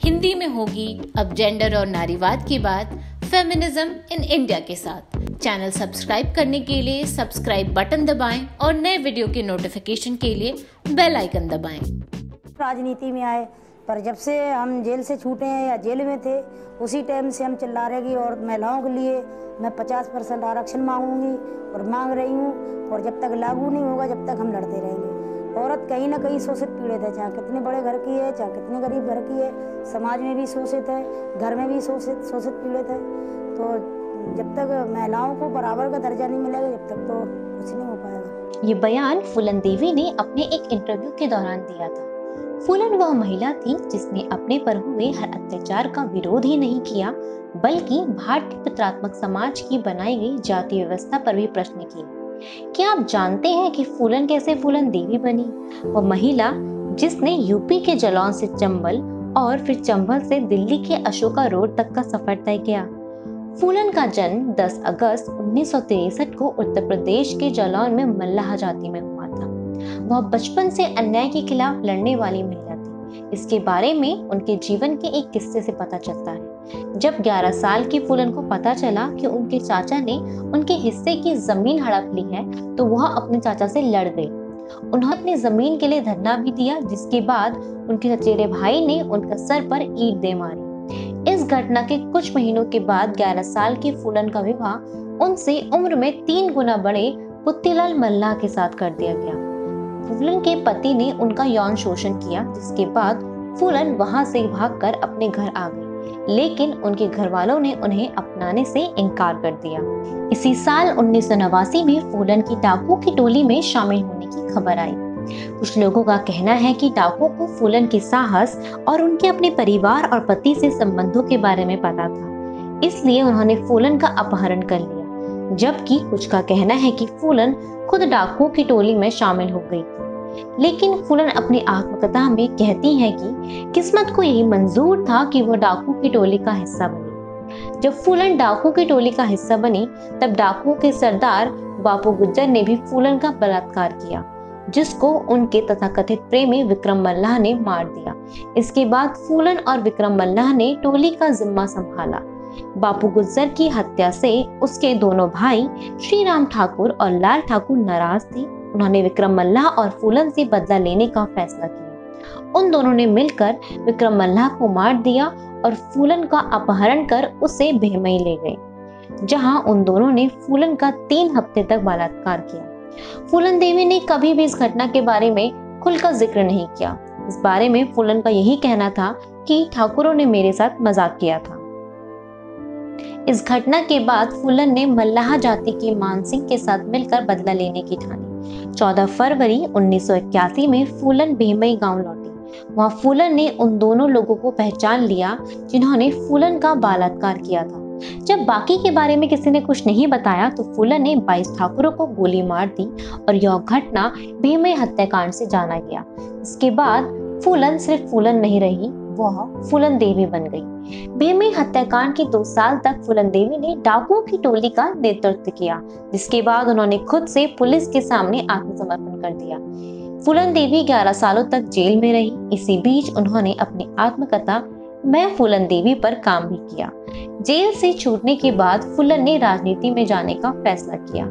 हिंदी में होगी अब जेंडर और नारीवाद की बात फेमिनिज्म इन इंडिया के साथ। चैनल सब्सक्राइब करने के लिए सब्सक्राइब बटन दबाएं और नए वीडियो के नोटिफिकेशन के लिए बेल आइकन दबाएं। राजनीति में आए, पर जब से हम जेल से छूटे हैं या जेल में थे उसी टाइम से हम चिल्ला रहे हैं और महिलाओं के लिए मैं 50% आरक्षण मांगूंगी और मांग रही हूँ। और जब तक लागू नहीं होगा जब तक हम लड़ते रहेंगे। औरत कहीं ना कहीं शोषित पीड़ित है, चाहे कितने बड़े घर की है, चाहे कितने गरीब घर की है, समाज में भी शोषित है, घर में भी शोषित पीड़ित है। तो जब तक महिलाओं को बराबर का दर्जा नहीं मिलेगा जब तक तो कुछ नहीं हो पाएगा। ये बयान फूलन देवी ने अपने एक इंटरव्यू के दौरान दिया था। फूलन वह महिला थी जिसने अपने पर हुए हर अत्याचार का विरोध ही नहीं किया, बल्कि भारतीय पितृत्मक समाज की बनाई गई जाति व्यवस्था पर भी प्रश्न किए। क्या आप जानते हैं कि फूलन कैसे फूलन देवी बनी? वह महिला जिसने यूपी के जालौन से चंबल और फिर चंबल से दिल्ली के अशोका रोड तक का सफर तय किया। फूलन का जन्म 10 अगस्त 1963 को उत्तर प्रदेश के जालौन में मल्लाह जाति में हुआ था। वह बचपन से अन्याय के खिलाफ लड़ने वाली महिला थी। इसके बारे में उनके जीवन के एक किस्से से पता चलता है। जब 11 साल की फूलन को पता चला कि उनके चाचा ने उनके हिस्से की जमीन हड़प ली है, तो वह अपने चाचा से लड़ गई। उन्होंने अपनी जमीन के लिए धरना भी दिया, जिसके बाद उनके चचेरे भाई ने उनका सर पर ईंट दे मारी। इस घटना के कुछ महीनों के बाद 11 साल की फूलन का विवाह उनसे उम्र में 3 गुना बड़े पुत्तीलाल मल्लाह के साथ कर दिया गया। फूलन के पति ने उनका यौन शोषण किया, जिसके बाद फूलन वहां से भागकर अपने घर आ गई, लेकिन उनके घर वालों ने उन्हें अपनाने से इनकार कर दिया। इसी साल 1989 में फूलन की डाकू की टोली में शामिल होने की खबर आई। कुछ लोगों का कहना है कि डाकू को फूलन के साहस और उनके अपने परिवार और पति से संबंधों के बारे में पता था, इसलिए उन्होंने फूलन का अपहरण कर लिया। जबकि कुछ का कहना है कि फूलन खुद डाकू की टोली में शामिल हो गई थी। लेकिन फूलन अपनी आत्मकथा में कहती है कि किस्मत को यही मंजूर था कि वह डाकू की टोली का हिस्सा बनी। जब फूलन डाकू की टोली का हिस्सा बनी, तब डाकू के सरदार बापू गुज्जर ने भी फूलन का बलात्कार किया, जिसको उनके तथाकथित प्रेमी विक्रम मल्लाह ने मार दिया। इसके बाद फूलन और विक्रम मल्लाह ने टोली का जिम्मा संभाला। बापू गुज्जर की हत्या से उसके दोनों भाई श्री राम ठाकुर और लाल ठाकुर नाराज थे। उन्होंने विक्रम मल्लाह और फूलन से बदला लेने का फैसला किया। उन दोनों ने मिलकर विक्रम मल्लाह को मार दिया और फूलन का अपहरण कर उसे भेमई ले गए, जहां उन दोनों ने फूलन का 3 हफ्ते तक बलात्कार किया। फूलन देवी ने कभी भी इस घटना के बारे में खुलकर जिक्र नहीं किया। इस बारे में फूलन का यही कहना था कि ठाकुरों ने मेरे साथ मजाक किया था। इस घटना के बाद फूलन ने मल्लाह जाति के मान सिंह के साथ मिलकर बदला लेने की ठानी। 14 फरवरी 1981 में फूलन भेमई गांव लौटी। वहां फूलन ने उन दोनों लोगों को पहचान लिया जिन्होंने फूलन का बलात्कार किया था। जब बाकी के बारे में किसी ने कुछ नहीं बताया, तो फूलन ने 22 ठाकुरों को गोली मार दी और यह घटना भेमई हत्याकांड से जाना गया। इसके बाद फूलन सिर्फ फूलन नहीं रही, वह फूलन देवी बन गई। भेमई हत्याकांड के 2 साल तक फूलन देवी ने डाकुओं की टोली का नेतृत्व किया, जिसके बाद उन्होंने खुद से पुलिस के सामने आत्मसमर्पण कर दिया। फूलन देवी 11 सालों तक जेल में रही। इसी बीच उन्होंने अपनी आत्मकथा मैं फूलन देवी पर काम भी किया। जेल से छूटने के बाद फूलन ने राजनीति में जाने का फैसला किया।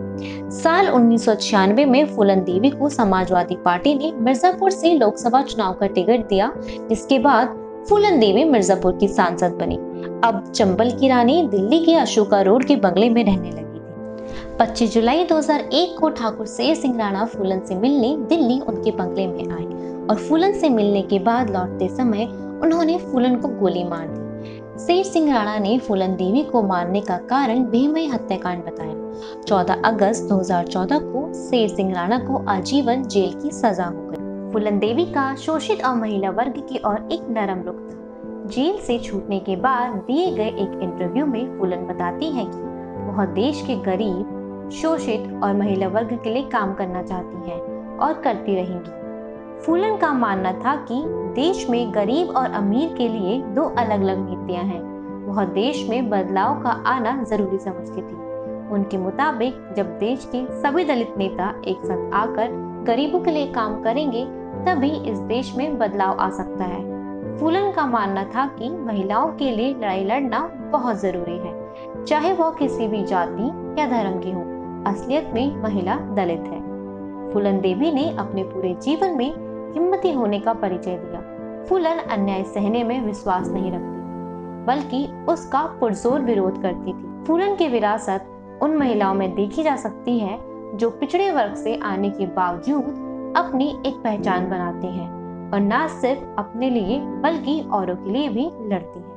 साल 1996 में फूलन देवी को समाजवादी पार्टी ने मिर्जापुर से लोकसभा चुनाव का टिकट दिया, जिसके बाद फूलन देवी मिर्जापुर की सांसद बनी। अब चंबल की रानी दिल्ली के अशोका रोड के बंगले में रहने लगी थी। 25 जुलाई 2001 को ठाकुर शेर सिंह राणा फूलन से मिलने दिल्ली उनके बंगले में आए और फूलन से मिलने के बाद लौटते समय उन्होंने फूलन को गोली मार दी। शेर सिंह राणा ने फूलन देवी को मारने का कारण भेमई हत्याकांड बताया। 14 अगस्त 2014 को शेर सिंह राणा को आजीवन जेल की सजा हो गई। फूलन देवी का शोषित और महिला वर्ग की ओर एक नरम रुख था। जेल से छूटने के बाद दिए गए एक इंटरव्यू में फूलन बताती है कि वह देश के गरीब, शोषित और महिला वर्ग के लिए काम करना चाहती हैं और करती रहेंगी। फूलन का मानना था कि देश में गरीब और अमीर के लिए 2 अलग-अलग नीतियां हैं। वह देश में बदलाव का आना जरूरी समझती थी। उनके मुताबिक जब देश के सभी दलित नेता एक साथ आकर गरीबों के लिए काम करेंगे, तभी इस देश में बदलाव आ सकता है। फूलन का मानना था कि महिलाओं के लिए लड़ाई लड़ना बहुत जरूरी है, चाहे वह किसी भी जाति या धर्म की हो। असलियत में महिला दलित है। फूलन देवी ने अपने पूरे जीवन में हिम्मती होने का परिचय दिया। फूलन अन्याय सहने में विश्वास नहीं रखती, बल्कि उसका पुरजोर विरोध करती थी। फूलन की विरासत उन महिलाओं में देखी जा सकती है जो पिछड़े वर्ग से आने के बावजूद अपनी एक पहचान बनाते हैं और न सिर्फ अपने लिए बल्कि औरों के लिए भी लड़ती है।